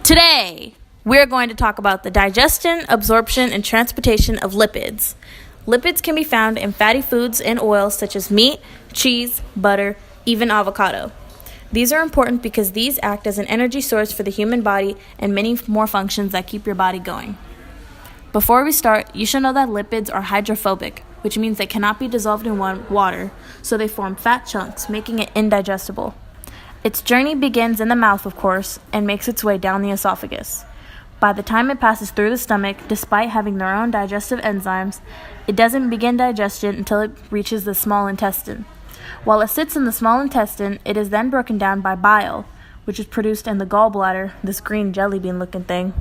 Today, we're going to talk about the digestion, absorption, and transportation of lipids. Lipids can be found in fatty foods and oils such as meat, cheese, butter, even avocado. These are important because these act as an energy source for the human body and many more functions that keep your body going. Before we start, you should know that lipids are hydrophobic, which means they cannot be dissolved in water, so they form fat chunks, making it indigestible. Its journey begins in the mouth, of course, and makes its way down the esophagus. By the time it passes through the stomach, despite having their own digestive enzymes, it doesn't begin digestion until it reaches the small intestine. While it sits in the small intestine, it is then broken down by bile, which is produced in the gallbladder, this green jelly bean looking thing.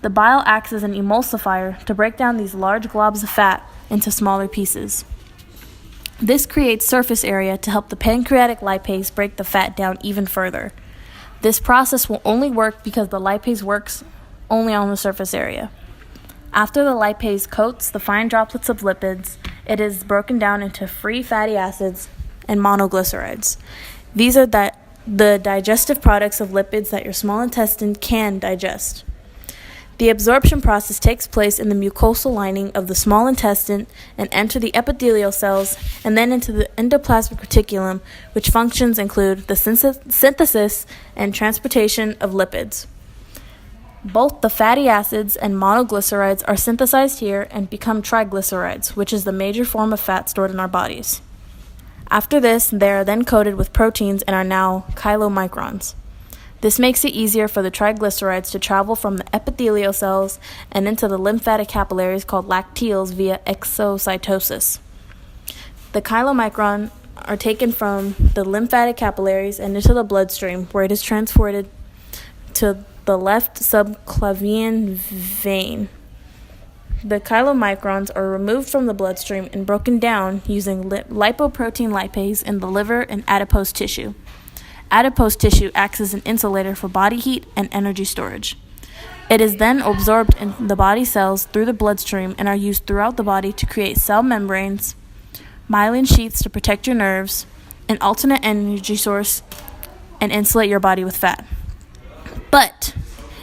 The bile acts as an emulsifier to break down these large globs of fat into smaller pieces. This creates surface area to help the pancreatic lipase break the fat down even further. This process will only work because the lipase works only on the surface area. After the lipase coats the fine droplets of lipids, it is broken down into free fatty acids and monoglycerides. These are the digestive products of lipids that your small intestine can digest. The absorption process takes place in the mucosal lining of the small intestine and enter the epithelial cells and then into the endoplasmic reticulum, which functions include the synthesis and transportation of lipids. Both the fatty acids and monoglycerides are synthesized here and become triglycerides, which is the major form of fat stored in our bodies. After this, they are then coated with proteins and are now chylomicrons. This makes it easier for the triglycerides to travel from the epithelial cells and into the lymphatic capillaries called lacteals via exocytosis. The chylomicron are taken from the lymphatic capillaries and into the bloodstream, where it is transported to the left subclavian vein. The chylomicrons are removed from the bloodstream and broken down using lipoprotein lipase in the liver and adipose tissue. Adipose tissue acts as an insulator for body heat and energy storage. It is then absorbed in the body cells through the bloodstream and are used throughout the body to create cell membranes, myelin sheaths to protect your nerves, an alternate energy source, and insulate your body with fat. But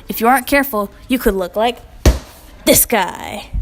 if you aren't careful, you could look like this guy.